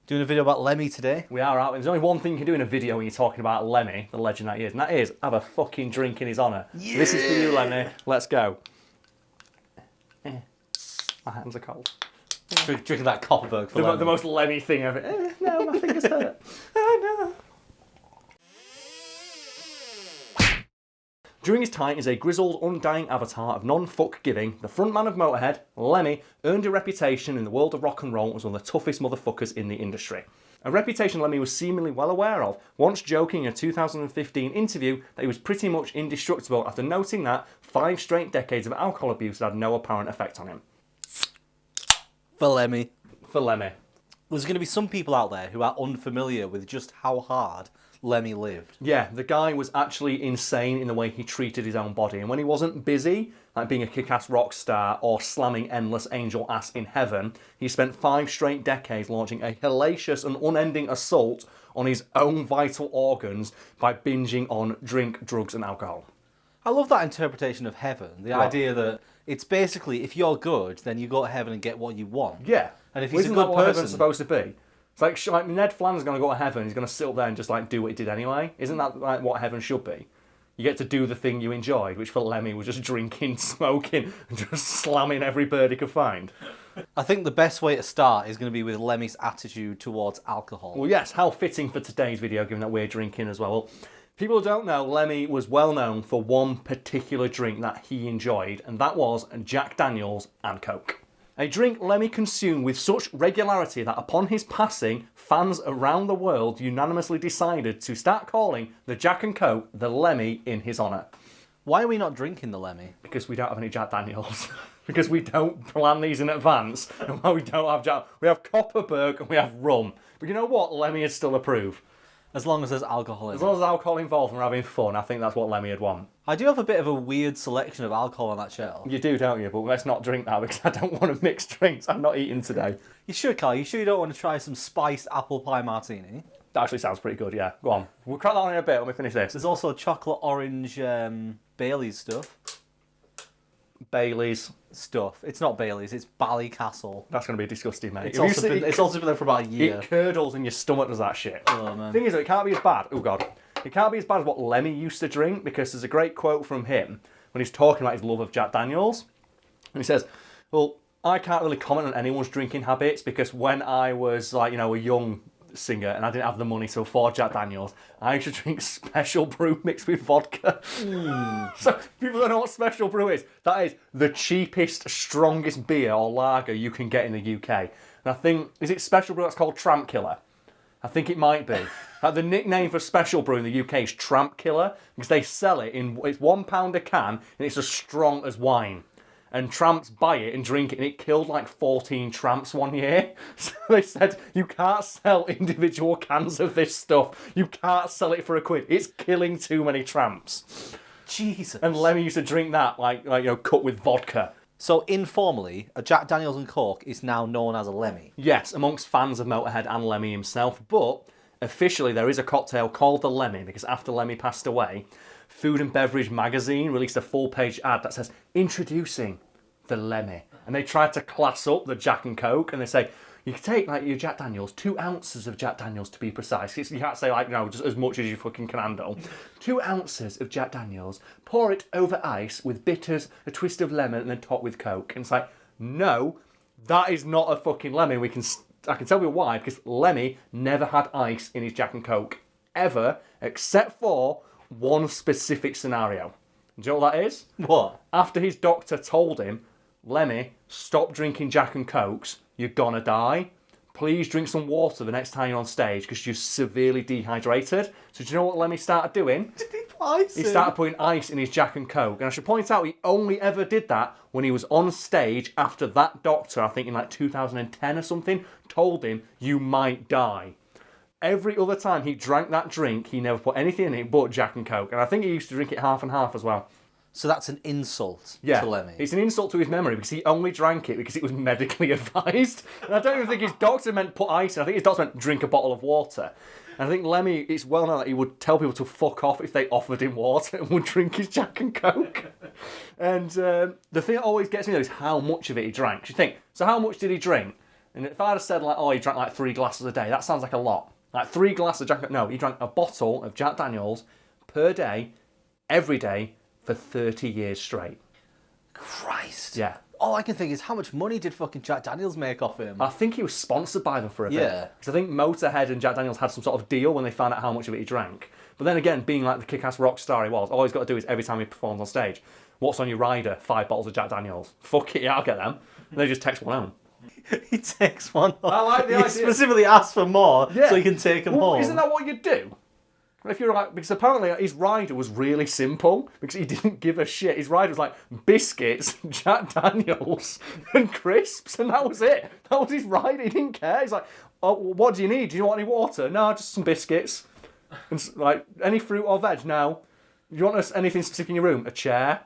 Doing a video about Lemmy today. We are out. There's only one thing you can do in a video when you're talking about Lemmy, the legend that he is, and that is have a fucking drink in his honour. Yeah. So this is for you, Lemmy. Let's go. My hands are cold. Drinking that Copperberg for the most Lemmy thing ever. No, my fingers hurt. Oh, no. During his time as a grizzled, undying avatar of non-fuck giving, the frontman of Motorhead, Lemmy, earned a reputation in the world of rock and roll as one of the toughest motherfuckers in the industry. A reputation Lemmy was seemingly well aware of, once joking in a 2015 interview that he was pretty much indestructible after noting that 5 straight decades of alcohol abuse had no apparent effect on him. For Lemmy. For Lemmy. There's going to be some people out there who are unfamiliar with just how hard Lemmy lived. Yeah, the guy was actually insane in the way he treated his own body. And when he wasn't busy, like being a kick-ass rock star or slamming endless angel ass in heaven, he spent 5 straight decades launching a hellacious and unending assault on his own vital organs by binging on drink, drugs and alcohol. I love that interpretation of heaven. The idea that it's basically, if you're good, then you go to heaven and get what you want. Yeah. And if he's a good what person... heaven's supposed to be? It's like Ned Flanders is going to go to heaven, he's going to sit up there and just like do what he did anyway. Isn't that like what heaven should be? You get to do the thing you enjoyed, which for Lemmy was just drinking, smoking, and just slamming every bird he could find. I think the best way to start is going to be with Lemmy's attitude towards alcohol. Well, yes, how fitting for today's video, given that we're drinking as well. Well, people who don't know, Lemmy was well known for one particular drink that he enjoyed, and that was Jack Daniels and Coke. A drink Lemmy consumed with such regularity that upon his passing, fans around the world unanimously decided to start calling the Jack and Coke the Lemmy in his honour. Why are we not drinking the Lemmy? Because we don't have any Jack Daniels. Because we don't plan these in advance. And while we don't have Jack, we have Copperberg and we have rum. But you know what? Lemmy is still approved. As long as there's alcohol in it. As long as there's alcohol involved and we're having fun, I think that's what Lemmy would want. I do have a bit of a weird selection of alcohol on that shelf. You do, don't you? But let's not drink that because I don't want to mix drinks. I'm not eating today. You should, Karl. You sure you don't want to try some spiced apple pie martini? That actually sounds pretty good, yeah. Go on. We'll crack that on in a bit when we finish this. There's also chocolate orange Bailey's stuff. Bailey's stuff. It's not Bailey's, it's Ballycastle. That's going to be disgusting, mate. It's also been there for about a year. It curdles in your stomach, does that shit. Oh, man. The thing is, it can't be as bad. Oh, God. It can't be as bad as what Lemmy used to drink, because there's a great quote from him when he's talking about his love of Jack Daniels. And he says, well, I can't really comment on anyone's drinking habits, because when I was, like, you know, a young singer and I didn't have the money to afford Jack Daniels, I used to drink special brew mixed with vodka. So people don't know what special brew is. That is the cheapest, strongest beer or lager you can get in the UK. And I think, is it special brew that's called Tramp Killer? I think it might be. The nickname for special brew in the UK is Tramp Killer, because they sell it in, it's £1 a can and it's as strong as wine. And tramps buy it and drink it, and it killed like 14 tramps one year. So they said, you can't sell individual cans of this stuff. You can't sell it for £1. It's killing too many tramps. Jesus. And Lemmy used to drink that, like you know, cut with vodka. So informally, a Jack Daniels and Coke is now known as a Lemmy. Yes, amongst fans of Motorhead and Lemmy himself, but officially there is a cocktail called the Lemmy, because after Lemmy passed away, Food and Beverage magazine released a full-page ad that says, introducing the Lemmy. And they tried to class up the Jack and Coke, and they say, you can take like your Jack Daniels, 2 ounces of Jack Daniels to be precise. You can't say like, no, just as much as you fucking can handle. 2 ounces of Jack Daniels, pour it over ice with bitters, a twist of lemon, and then top with Coke. And it's like, no, that is not a fucking Lemmy. I can tell you why, because Lemmy never had ice in his Jack and Coke, ever, except for one specific scenario. Do you know what that is? What? After his doctor told him, Lemmy, stop drinking Jack and Cokes, you're gonna die. Please drink some water the next time you're on stage because you're severely dehydrated. So do you know what Lemmy started doing? Did he put ice He started putting ice in his Jack and Coke. And I should point out, he only ever did that when he was on stage after that doctor, I think in like 2010 or something, told him, you might die. Every other time he drank that drink, he never put anything in it but Jack and Coke. And I think he used to drink it half and half as well. So that's an insult to Lemmy. It's an insult to his memory because he only drank it because it was medically advised. And I don't even think his doctor meant put ice in. I think his doctor meant drink a bottle of water. And I think Lemmy, it's well known that he would tell people to fuck off if they offered him water and would drink his Jack and Coke. And the thing that always gets me though is how much of it he drank. You think, so how much did he drink? And if I'd have said, like, oh, he drank like 3 glasses a day, that sounds like a lot. Like 3 glasses of Jack... No, he drank a bottle of Jack Daniels per day, every day, for 30 years straight. Christ. Yeah. All I can think is how much money did fucking Jack Daniels make off him? I think he was sponsored by them for a bit. Yeah. Because I think Motorhead and Jack Daniels had some sort of deal when they found out how much of it he drank. But then again, being like the kick-ass rock star he was, all he's got to do is every time he performs on stage, what's on your rider? 5 bottles of Jack Daniels. Fuck it, yeah, I'll get them. And they just text one home. He takes one home. I like the idea. He specifically asked for more so he can take them home. Isn't that what you do? If you're like, because apparently his rider was really simple because he didn't give a shit. His rider was like biscuits, Jack Daniels, and crisps, and that was it. That was his rider. He didn't care. He's like, oh, what do you need? Do you want any water? No, just some biscuits. And like, any fruit or veg? No. Do you want anything specific in your room? A chair?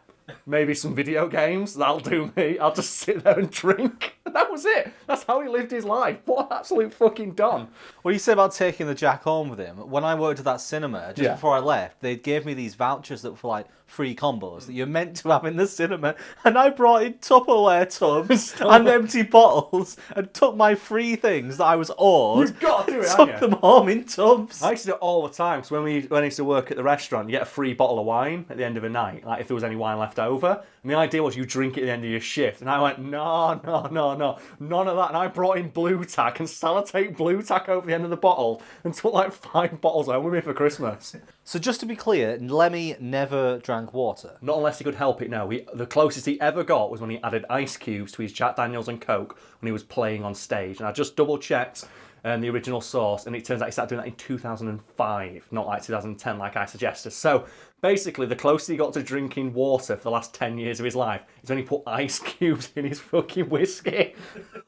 Maybe some video games? That'll do me. I'll just sit there and drink. And that was it. That's how he lived his life. What an absolute fucking don. What you say about taking the Jack home with him? When I worked at that cinema, just before I left, they gave me these vouchers that were for like free combos that you're meant to have in the cinema, and I brought in Tupperware tubs and empty bottles and took my free things that I was owed. You've got to do it, took them home in tubs. I used to do it all the time, because when I used to work at the restaurant, you get a free bottle of wine at the end of a night, like if there was any wine left over. And the idea was you drink it at the end of your shift. And I went, no, none of that. And I brought in blue tack and sellotape blue tack over the end of the bottle and took like 5 bottles home with me for Christmas. So just to be clear, Lemmy never drank water. Not unless he could help it, no. The closest he ever got was when he added ice cubes to his Jack Daniels and Coke when he was playing on stage. And I just double-checked the original source, and it turns out he started doing that in 2005, not like 2010 like I suggested. So basically, the closest he got to drinking water for the last 10 years of his life is when he put ice cubes in his fucking whiskey.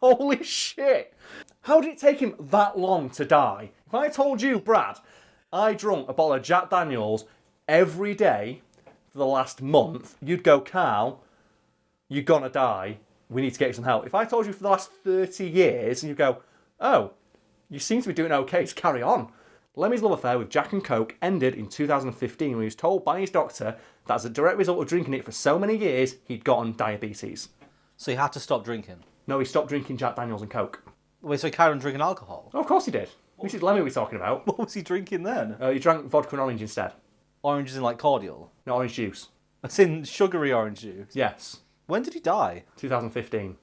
Holy shit! How did it take him that long to die? If I told you, Brad, I drunk a bottle of Jack Daniels every day for the last month, you'd go, Karl, you're gonna die. We need to get you some help. If I told you for the last 30 years, and you go, oh, you seem to be doing okay, just carry on. Lemmy's love affair with Jack and Coke ended in 2015 when he was told by his doctor that as a direct result of drinking it for so many years, he'd gotten diabetes. So he had to stop drinking? No, he stopped drinking Jack Daniels and Coke. Wait, so he carried on drinking alcohol? Oh, of course he did. This is Lemmy we're talking about. What was he drinking then? He drank vodka and orange instead. Oranges in like cordial? No, orange juice. It's in sugary orange juice? Yes. When did he die? 2015.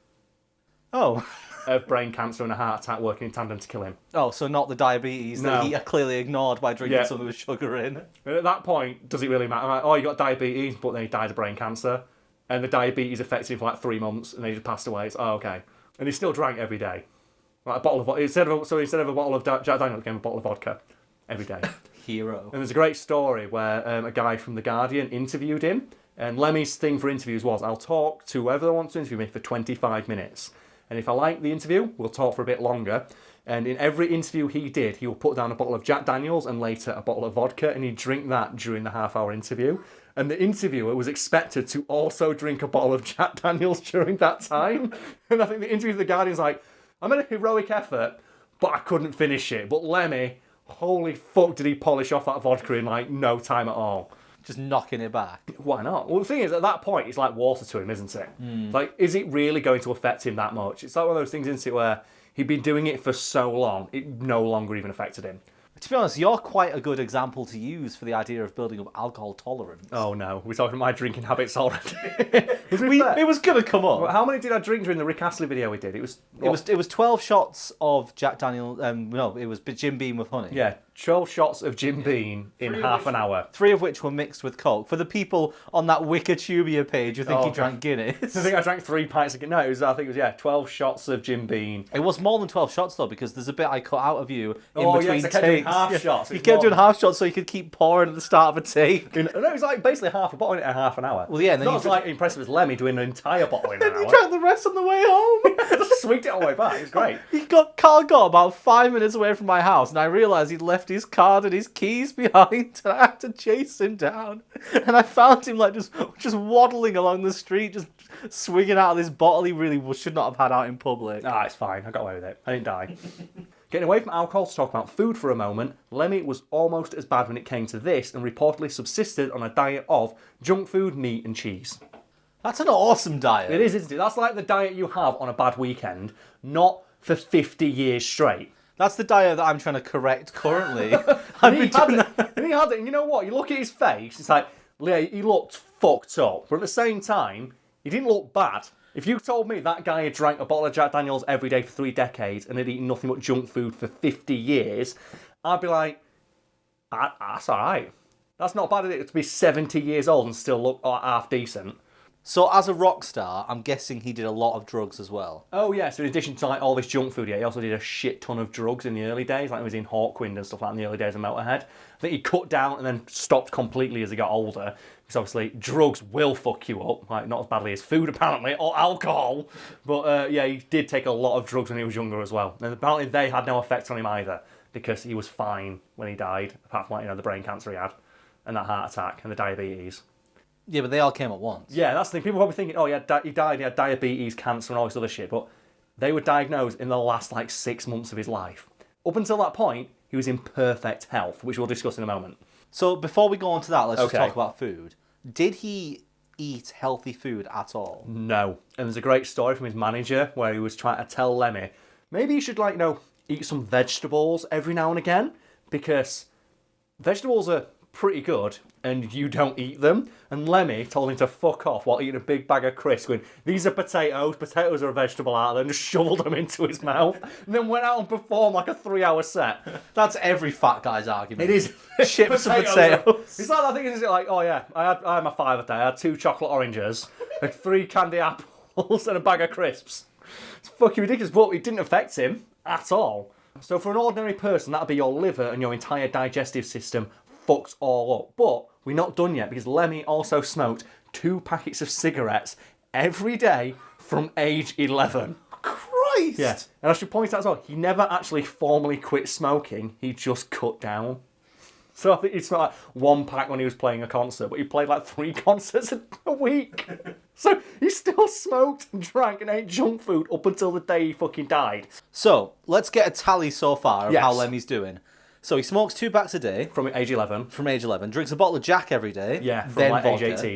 Oh. Of brain cancer and a heart attack working in tandem to kill him. Oh, so not the diabetes that he clearly ignored by drinking something with sugar in. And at that point, does it really matter? I'm like, oh, you got diabetes, but then he died of brain cancer. And the diabetes affected him for like 3 months, and then he just passed away. It's, oh, okay. And he still drank every day. Like a bottle of vodka. Instead of a bottle of Jack Daniels, he gave him a bottle of vodka every day. Hero. And there's a great story where a guy from The Guardian interviewed him. And Lemmy's thing for interviews was, I'll talk to whoever wants to interview me for 25 minutes. And if I like the interview, we'll talk for a bit longer. And in every interview he did, he would put down a bottle of Jack Daniels and later a bottle of vodka, and he'd drink that during the half-hour interview. And the interviewer was expected to also drink a bottle of Jack Daniels during that time. And I think the interview with The Guardian's like, I made a heroic effort, but I couldn't finish it. But Lemmy, holy fuck, did he polish off that vodka in like no time at all. Just knocking it back. Why not? Well, the thing is, at that point, it's like water to him, isn't it? Like, is it really going to affect him that much? It's like one of those things, isn't it, where he'd been doing it for so long, it no longer even affected him. To be honest, you're quite a good example to use for the idea of building up alcohol tolerance. Oh no, we're talking about my drinking habits already. It was going to come up. Well, how many did I drink during the Rick Astley video we did? It was 12 shots of Jack Daniel. No, it was Jim Beam with honey. Yeah, 12 shots of Jim Beam in half an hour. 3 of which were mixed with Coke. For the people on that Wikitubia page who think he drank Guinness. I think I drank 3 pints of Guinness. No, I think it was 12 shots of Jim Beam. It was more than 12 shots though, because there's a bit I cut out of you in between takes. Doing half shots. You kept doing half shots so you could keep pouring at the start of a take. No, it was like basically half a bottle in half an hour. Well, yeah, and then not as like impressive as Lemmy doing an entire bottle in an hour. You drank the rest on the way home. Just swigged it all the way back. It was great. Karl got about 5 minutes away from my house, and I realised he'd left his card and his keys behind, and I had to chase him down. And I found him like just waddling along the street, just swigging out of this bottle he really should not have had out in public. Ah, it's fine. I got away with it. I didn't die. Getting away from alcohol to talk about food for a moment, Lemmy was almost as bad when it came to this and reportedly subsisted on a diet of junk food, meat and cheese. That's an awesome diet. It is, isn't it? That's like the diet you have on a bad weekend, not for 50 years straight. That's the diet that I'm trying to correct currently. And he had it, and you know what? You look at his face, it's like, yeah, he looked fucked up. But at the same time, he didn't look bad. If you told me that guy had drank a bottle of Jack Daniels every day for 3 decades and had eaten nothing but junk food for 50 years, I'd be like, that's alright. That's not bad, is it, to be 70 years old and still look half decent. So as a rock star, I'm guessing he did a lot of drugs as well. Oh yeah, so in addition to like all this junk food, he also did a shit ton of drugs in the early days, like he was in Hawkwind and stuff like that in the early days of Motorhead. I think he cut down and then stopped completely as he got older, because obviously drugs will fuck you up, like not as badly as food apparently, or alcohol. But yeah, he did take a lot of drugs when he was younger as well. And apparently they had no effect on him either, because he was fine when he died, apart from like, the brain cancer he had, and that heart attack, and the diabetes. Yeah, but they all came at once. Yeah, that's the thing. People are probably thinking, oh, he died, he had diabetes, cancer, and all this other shit. But they were diagnosed in the last, 6 months of his life. Up until that point, he was in perfect health, which we'll discuss in a moment. So before we go on to that, let's just talk about food. Did he eat healthy food at all? No. And there's a great story from his manager where he was trying to tell Lemmy, maybe you should, eat some vegetables every now and again, because vegetables are pretty good and you don't eat them. And Lemmy told him to fuck off while eating a big bag of crisps, going, these are potatoes are a vegetable out there, and just shoveled them into his mouth, and then went out and performed like a 3-hour set. That's every fat guy's argument. It is. Chips and potatoes. It's like that thing, is it like, oh yeah, I had my 5 a day, I had 2 chocolate oranges, 3 candy apples, and a bag of crisps. It's fucking ridiculous, but it didn't affect him at all. So for an ordinary person, that'd be your liver and your entire digestive system fucked all up. But we're not done yet, because Lemmy also smoked 2 packets of cigarettes every day from age 11. Christ! Yeah. And I should point out as well, he never actually formally quit smoking, he just cut down. So I think he smoked 1 pack when he was playing a concert, but he played 3 concerts a week. So he still smoked and drank and ate junk food up until the day he fucking died. So, let's get a tally so far of how Lemmy's doing. So he smokes 2 packs a day. From age 11. From age 11. Drinks a bottle of Jack every day. Yeah, from then age vodka.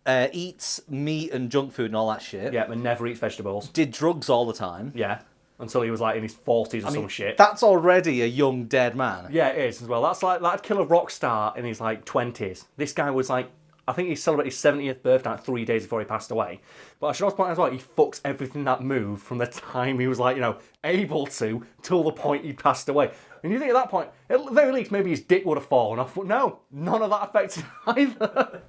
18. Eats meat and junk food and all that shit. Yeah, and never eats vegetables. Did drugs all the time. Yeah, until he was in his 40s or some shit. That's already a young dead man. Yeah, it is as well. That'd kill a rock star in his 20s. This guy was I think he celebrated his 70th birthday 3 days before he passed away. But I should also point out as well, he fucks everything that moved from the time he was able to till the point he passed away. And you think at that point, at the very least, maybe his dick would have fallen off. But no, none of that affected either.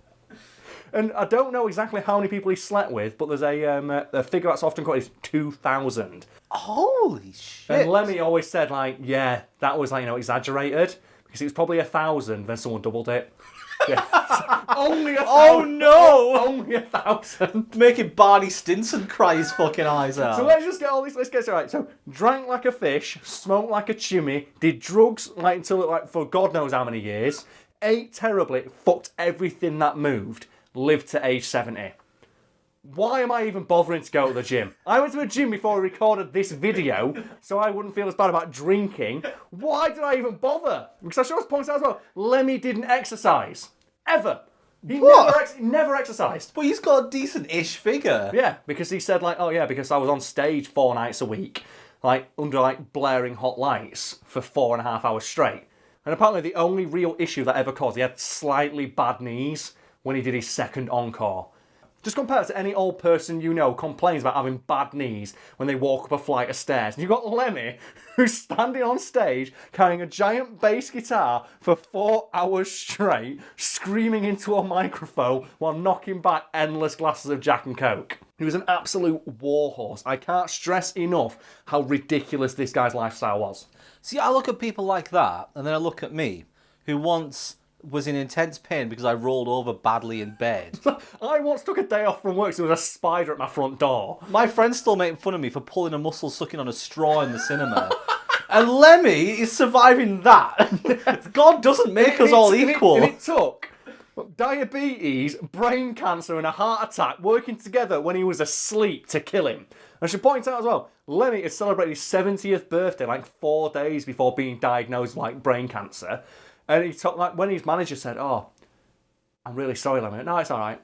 And I don't know exactly how many people he slept with, but there's a figure that's often quoted is 2,000. Holy shit. And Lemmy always said, yeah, that was, exaggerated, because it was probably 1,000, then someone doubled it. Yeah. Only 1,000. Oh no! Only 1,000. Making Barney Stinson cry his fucking eyes out. So let's just get all this. Let's get it right. So drank like a fish, smoked like a chimney, did drugs until for God knows how many years, ate terribly, fucked everything that moved, lived to age 70. Why am I even bothering to go to the gym? I went to the gym before I recorded this video, so I wouldn't feel as bad about drinking. Why did I even bother? Because I should also point out as well, Lemmy didn't exercise. Ever. He never exercised. But he's got a decent-ish figure. Yeah, because he said because I was on stage 4 nights a week, under blaring hot lights for 4.5 hours straight. And apparently the only real issue that ever caused, he had slightly bad knees when he did his second encore. Just compare it to any old person complains about having bad knees when they walk up a flight of stairs. And you've got Lemmy, who's standing on stage carrying a giant bass guitar for 4 hours straight, screaming into a microphone while knocking back endless glasses of Jack and Coke. He was an absolute warhorse. I can't stress enough how ridiculous this guy's lifestyle was. See, I look at people like that, and then I look at me, who once was in intense pain because I rolled over badly in bed. I once took a day off from work because there was a spider at my front door. My friends still making fun of me for pulling a muscle sucking on a straw in the cinema. And Lemmy is surviving that. God doesn't make us all equal. And it took diabetes, brain cancer, and a heart attack working together when he was asleep to kill him. I should point out as well, Lemmy had celebrated his 70th birthday 4 days before being diagnosed with brain cancer. And he talked when his manager said, "Oh, I'm really sorry, Lemmy." "No, it's all right.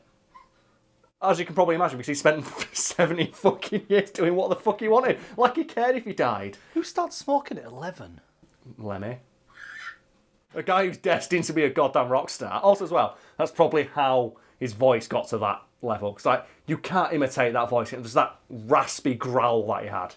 As you can probably imagine, because he spent 70 fucking years doing what the fuck he wanted. Like he cared if he died. Who started smoking at 11? Lemmy. A guy who's destined to be a goddamn rock star. Also, as well, that's probably how his voice got to that level. Because, like, you can't imitate that voice. There's that raspy growl that he had.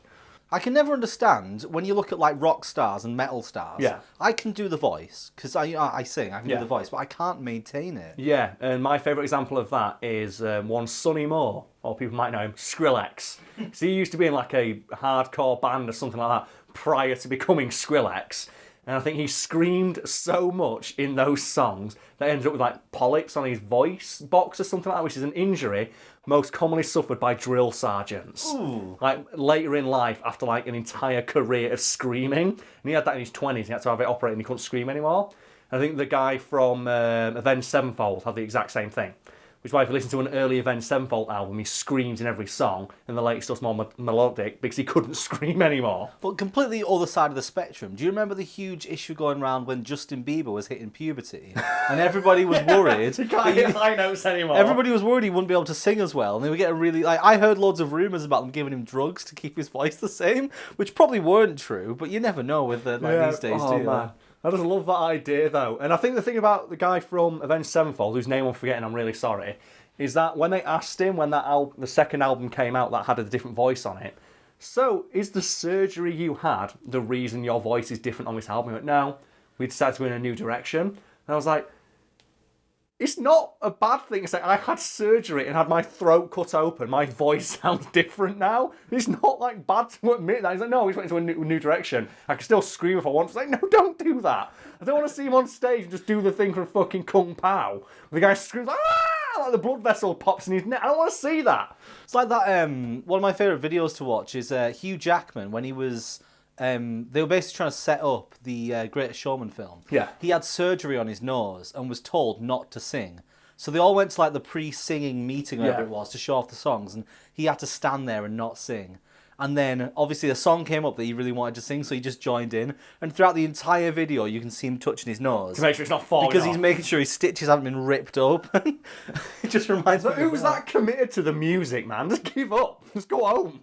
I can never understand when you look at like rock stars and metal stars. Yeah. I can do the voice because I sing. I can do the voice, but I can't maintain it. Yeah, and my favourite example of that is one Sonny Moore, or people might know him, Skrillex. So he used to be in like a hardcore band or something like that prior to becoming Skrillex. And I think he screamed so much in those songs that ended up with like polyps on his voice box or something like that, which is an injury most commonly suffered by drill sergeants. Ooh. Like later in life, after like an entire career of screaming. And he had that in his 20s, he had to have it operated and he couldn't scream anymore. And I think the guy from Avenged Sevenfold had the exact same thing. Which is why if you listen to an early Avenged Sevenfold album, he screams in every song, and the later stuff's more melodic because he couldn't scream anymore. But completely other side of the spectrum. Do you remember the huge issue going around when Justin Bieber was hitting puberty, and everybody was worried? He can't hit high notes anymore. Everybody was worried he wouldn't be able to sing as well, and they would get a really like. I heard loads of rumours about them giving him drugs to keep his voice the same, which probably weren't true. But you never know with these days, do you? Man. I just love that idea though, and I think the thing about the guy from Avenged Sevenfold, whose name I'm forgetting, I'm really sorry, is that when they asked him when the second album came out that had a different voice on it, so is the surgery you had the reason your voice is different on this album? He went, no, we decided to go in a new direction. And I was like, it's not a bad thing to say, I had surgery and had my throat cut open, my voice sounds different now. It's not like bad to admit that. He's like, no, we just went into a new direction. I can still scream if I want. It's like, no, don't do that. I don't want to see him on stage and just do the thing from fucking Kung Pao. The guy screams, ah! Like the blood vessel pops in his neck. I don't want to see that. It's like that. One of my favourite videos to watch is Hugh Jackman when he was. They were basically trying to set up the Greatest Showman film. Yeah. He had surgery on his nose and was told not to sing. So they all went to like the pre-singing meeting, or whatever it was, to show off the songs, and he had to stand there and not sing. And then, obviously, a song came up that he really wanted to sing, so he just joined in. And throughout the entire video, you can see him touching his nose. To make sure it's not falling because off. he's making sure his stitches haven't been ripped up. It just reminds me. Who's that committed to the music, man? Just give up. Just go home.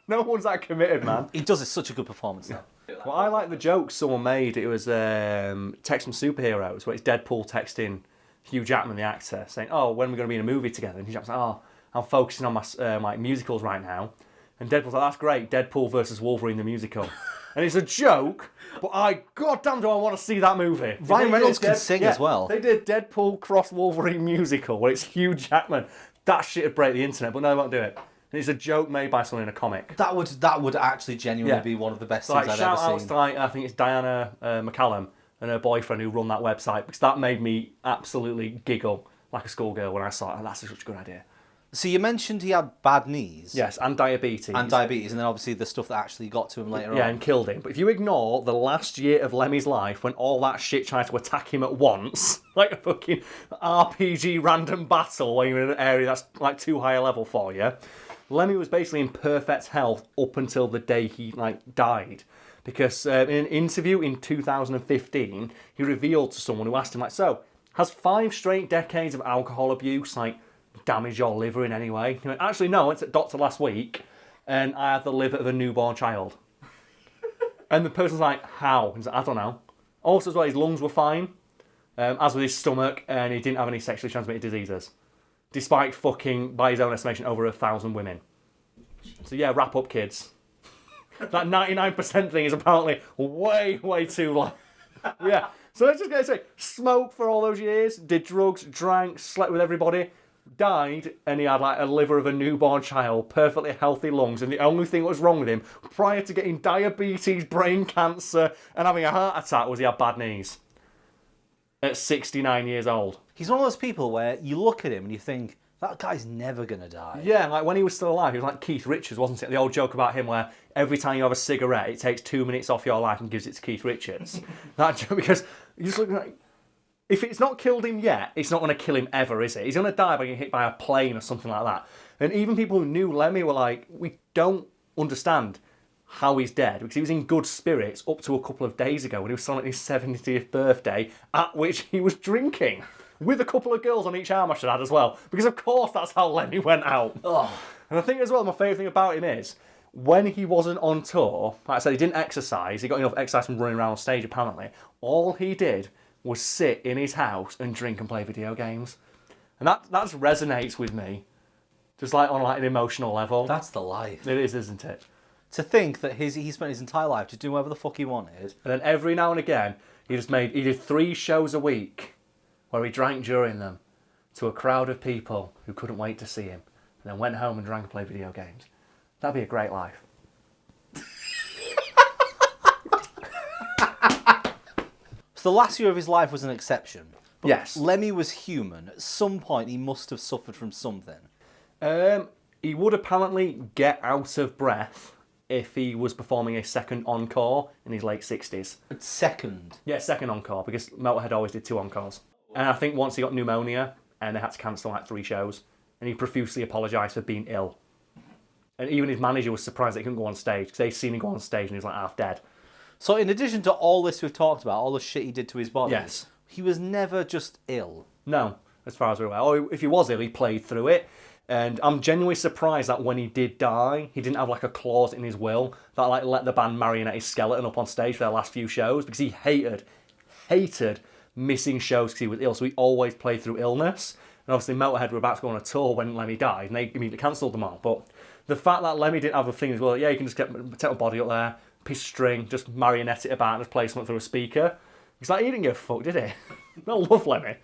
No one's that committed, man. He does such a good performance now. Well, I like the joke someone made. It was Text from Superheroes, where it's Deadpool texting Hugh Jackman, the actor, saying, "Oh, when are we going to be in a movie together?" And Hugh Jackman's like, "Oh, I'm focusing on my musicals right now." And Deadpool's like, "That's great, Deadpool versus Wolverine the musical." And it's a joke, but goddamn do I want to see that movie. Ryan Reynolds can sing as well. They did Deadpool cross Wolverine musical, where it's Hugh Jackman. That shit would break the internet, but no, they won't do it. And it's a joke made by someone in a comic. That would actually genuinely be one of the best things I've ever Shout seen. out to I think it's Diana McCallum and her boyfriend who run that website, because that made me absolutely giggle like a schoolgirl when I saw it. That's such a good idea. So you mentioned he had bad knees. Yes, and diabetes. And diabetes, and then obviously the stuff that actually got to him later on. Yeah, and killed him. But if you ignore the last year of Lemmy's life, when all that shit tried to attack him at once, like a fucking RPG random battle where you're in an area that's like too high a level for you, Lemmy was basically in perfect health up until the day he died. Because in an interview in 2015, he revealed to someone who asked him, so, has 5 straight decades of alcohol abuse, damaged your liver in any way? He went, actually, no, I went to the doctor last week, and I had the liver of a newborn child. And the person's like, how? He's like, I don't know. Also, as well, his lungs were fine, as with his stomach, and he didn't have any sexually transmitted diseases. Despite fucking, by his own estimation, over 1,000 women. So yeah, wrap up, kids. That 99% thing is apparently way, way too low. Yeah. So let's just get straight. Smoked for all those years, did drugs, drank, slept with everybody, died, and he had a liver of a newborn child, perfectly healthy lungs, and the only thing that was wrong with him, prior to getting diabetes, brain cancer, and having a heart attack, was he had bad knees. At 69 years old. He's one of those people where you look at him and you think, that guy's never going to die. Yeah, like when he was still alive, he was like Keith Richards, wasn't it? The old joke about him where every time you have a cigarette, it takes 2 minutes off your life and gives it to Keith Richards. That joke, because you just look like, if it's not killed him yet, it's not going to kill him ever, is it? He's going to die by getting hit by a plane or something like that. And even people who knew Lemmy were like, we don't understand how he's dead, because he was in good spirits up to a couple of days ago when he was celebrating his 70th birthday, at which he was drinking. with a couple of girls on each arm, I should add as well, because of course that's how Lemmy went out. Oh. And I think as well, my favourite thing about him is, when he wasn't on tour, like I said, he didn't exercise, he got enough exercise from running around on stage apparently, all he did was sit in his house and drink and play video games. And that just resonates with me, just like on like an emotional level. That's the life. It is, isn't it? To think that he spent his entire life just doing whatever the fuck he wanted. And then every now and again, he did 3 shows a week where he drank during them to a crowd of people who couldn't wait to see him, and then went home and drank and played video games. That'd be a great life. So the last year of his life was an exception. But Yes. Lemmy was human. At some point, he must have suffered from something. He would apparently get out of breath if he was performing a second encore in his late 60s. Second. Yeah, second encore, because Motorhead always did 2 encores. And I think once he got pneumonia, and they had to cancel like 3 shows, and he profusely apologised for being ill. And even his manager was surprised that he couldn't go on stage, because they'd seen him go on stage and he was like half dead. So in addition to all this we've talked about, all the shit he did to his body, Yes. he was never just ill. No, as far as we're aware. Or if he was ill, he played through it. And I'm genuinely surprised that when he did die, he didn't have like a clause in his will that like let the band marionette his skeleton up on stage for their last few shows, because he hated missing shows because he was ill. So he always played through illness. And obviously Motorhead were about to go on a tour when Lemmy died, and they immediately cancelled them all. But the fact that Lemmy didn't have a thing as well, yeah, you can just take my body up there, piece of string, just marionette it about and just play something through a speaker. He's like, he didn't give a fuck, did he? I love Lemmy.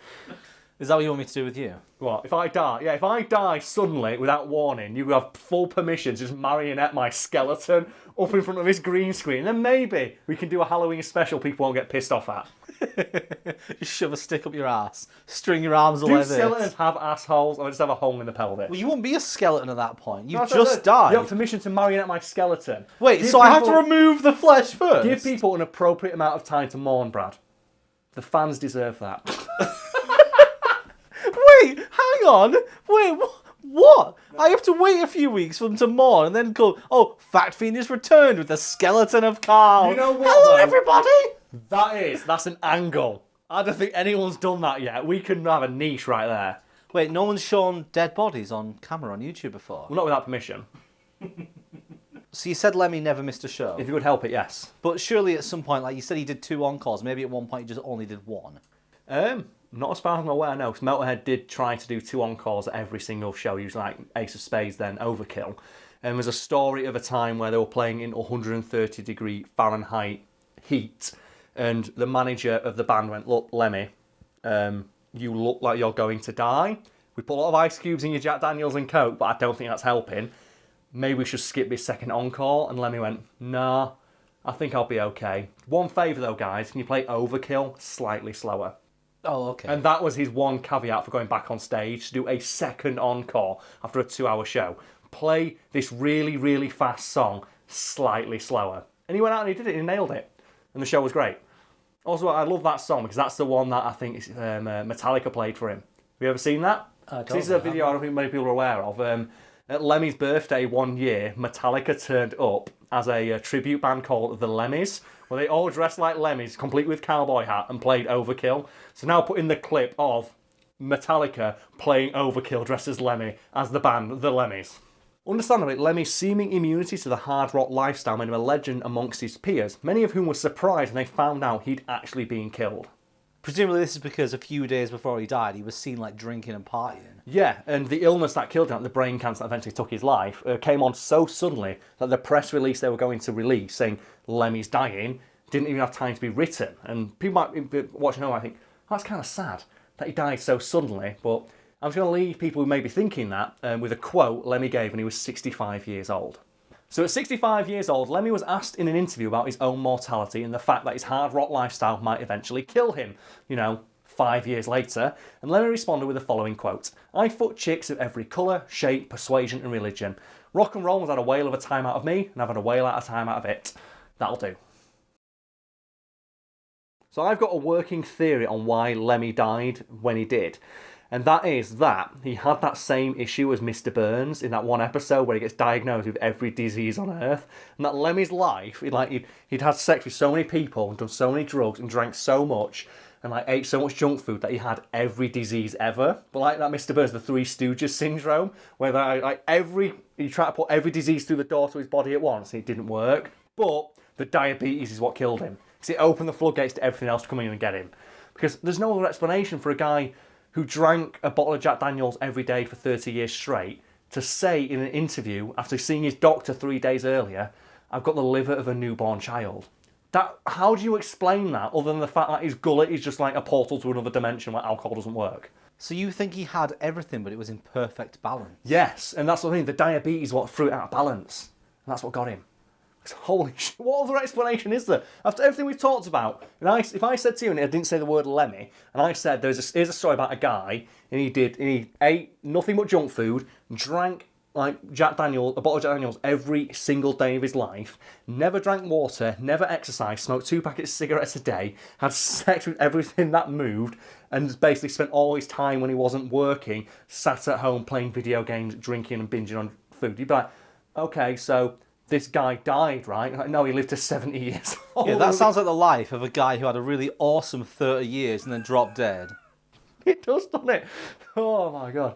Is that what you want me to do with you? What, if I die? Yeah, if I die suddenly without warning, you have full permission to just marionette my skeleton up in front of this green screen. Then maybe we can do a Halloween special people won't get pissed off at. Just shove a stick up your ass, string your arms Do away this. skeletons have assholes or just have a hole in the pelvis? Well, you wouldn't be a skeleton at that point. You've No, just died. You have permission to marionette my skeleton. Wait, Give so I have to people- remove the flesh first? Give people an appropriate amount of time to mourn, Brad. The fans deserve that. Wait, hang on. Wait, what? I have to wait a few weeks for them to mourn and then go, oh, Fat Fiend is returned with the skeleton of Karl. You know what, Hello, though? everybody! That's an angle. I don't think anyone's done that yet. We can have a niche right there. Wait, no one's shown dead bodies on camera on YouTube before. Well, not without permission. So you said Lemmy never missed a show. If you could help it, yes. But surely at some point, like you said he did 2 encores, maybe at one point he just only did 1. Not as far as I'm aware, no, because Motorhead did try to do 2 encores at every single show, usually like Ace of Spades, then Overkill. And there's a story of a time where they were playing in 130 degree Fahrenheit heat, and the manager of the band went, look, Lemmy, you look like you're going to die. We put a lot of ice cubes in your Jack Daniels and Coke, but I don't think that's helping. Maybe we should skip this second encore. And Lemmy went, nah, I think I'll be okay. One favour though, guys, can you play Overkill slightly slower? Oh, okay. And that was his one caveat for going back on stage, to do a second encore after a 2-hour show. Play this really, really fast song slightly slower. And he went out and he did it, and he nailed it. And the show was great. Also, I love that song because that's the one that I think Metallica played for him. Have you ever seen that? This is a video I don't think many people are aware of. At Lemmy's birthday one year, Metallica turned up as a tribute band called the Lemmys, where they all dressed like Lemmys, complete with cowboy hat, and played Overkill. So now put in the clip of Metallica playing Overkill dressed as Lemmy, as the band, the Lemmys. Understandably, Lemmy's seeming immunity to the hard rock lifestyle made him a legend amongst his peers, many of whom were surprised when they found out he'd actually been killed. Presumably this is because a few days before he died, he was seen like drinking and partying. Yeah, and the illness that killed him, the brain cancer that eventually took his life, came on so suddenly that the press release they were going to release saying Lemmy's dying didn't even have time to be written. And people might be watching home, I think, that's kind of sad that he died so suddenly. But I'm just going to leave people who may be thinking that with a quote Lemmy gave when he was 65 years old. So at 65 years old, Lemmy was asked in an interview about his own mortality and the fact that his hard rock lifestyle might eventually kill him, 5 years later, and Lemmy responded with the following quote: I fuck chicks of every colour, shape, persuasion and religion. Rock and roll has had a whale of a time out of me, and I've had a whale out of time out of it. That'll do. So I've got a working theory on why Lemmy died when he did. And that is that he had that same issue as Mr. Burns in that one episode where he gets diagnosed with every disease on earth. And that Lemmy's life, he'd had sex with so many people and done so many drugs and drank so much. and like ate so much junk food that he had every disease ever. But like that Mr. Burns, the Three Stooges syndrome, where he tried to put every disease through the door to his body at once, and it didn't work. But the diabetes is what killed him. Because it opened the floodgates to everything else to come in and get him. Because there's no other explanation for a guy who drank a bottle of Jack Daniels every day for 30 years straight to say in an interview, after seeing his doctor 3 days earlier, I've got the liver of a newborn child. How do you explain that other than the fact that his gullet is just like a portal to another dimension where alcohol doesn't work? So you think he had everything, but it was in perfect balance? Yes, and that's what I mean. The diabetes is what threw it out of balance. And that's what got him. Holy shit, what other explanation is there? After everything we've talked about, and if I said to you, and I didn't say the word Lemmy, and I said here's a story about a guy, and he ate nothing but junk food, drank like a bottle of Jack Daniels every single day of his life, never drank water, never exercised, smoked 2 packets of cigarettes a day, had sex with everything that moved, and basically spent all his time when he wasn't working, sat at home playing video games, drinking and binging on food. You'd be like, okay, so this guy died, right? Like, no, he lived to 70 years old. Yeah, that sounds like the life of a guy who had a really awesome 30 years and then dropped dead. It does, doesn't it? Oh, my God.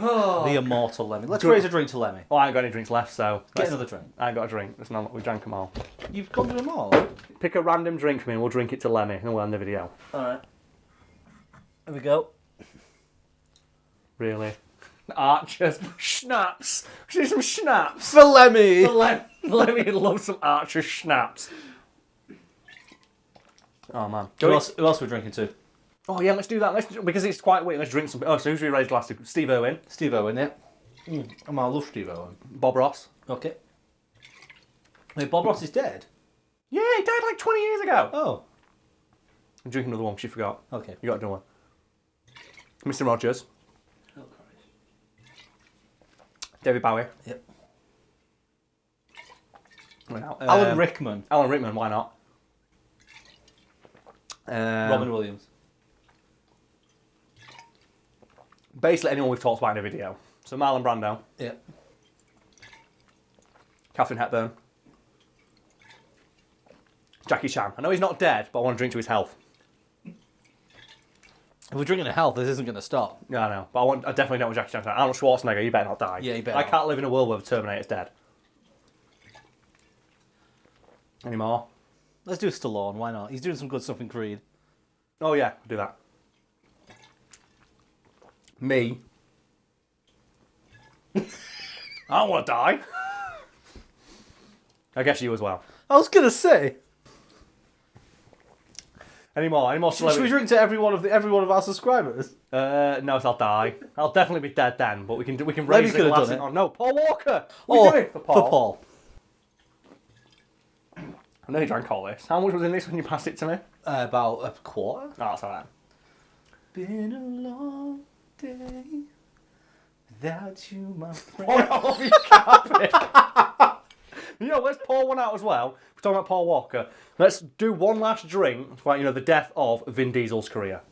Oh. The immortal Lemmy. Let's raise a drink to Lemmy. Oh, I ain't got any drinks left, so... Get another drink. I ain't got a drink. We drank them all. You've gone through them all? Pick a random drink for me and we'll drink it to Lemmy and we'll end the video. Alright. Here we go. Really? Archers. Schnapps. We need some schnapps. For Lemmy! Lemmy would love some Archer schnapps. Oh, man. Who else are we drinking to? Oh, yeah, let's do that. Because it's quite weird. Let's drink some... Oh, so who's we raised last? Steve Irwin. Steve Owen, yeah. I love Steve Owen. Bob Ross. Okay. Wait, Bob Ross is dead? Yeah, he died like 20 years ago. Oh. I'm drinking another one because you forgot. Okay. You got another one. Mr. Rogers. Oh, Christ. David Bowie. Yep. Alan Rickman. Alan Rickman, why not? Robin Williams. Basically anyone we've talked about in a video. So Marlon Brando. Yep. Catherine Hepburn. Jackie Chan. I know he's not dead, but I want to drink to his health. If we're drinking to health, this isn't going to stop. Yeah, I know. But I definitely don't want Jackie Chan. Arnold Schwarzenegger, you better not die. Yeah, you better I not. can't live in a world where the Terminator's dead. Any more? Let's do Stallone, why not? He's doing some good stuff in Creed. Oh yeah, do that. Me. I don't want to die. I guess you as well. I was going to say. Any more Should we drink to every one of our subscribers? No, I'll die. I'll definitely be dead then, but we can Lemmy raise could the have glass. done it. Oh no, Paul Walker. What are you doing for Paul? For Paul. I know you drank all this. How much was in this when you passed it to me? About a quarter. Oh, that's alright. Been a long day without you, my friend. Oh, you can't be. You know, let's pour one out as well. We're talking about Paul Walker. Let's do one last drink for, the death of Vin Diesel's career.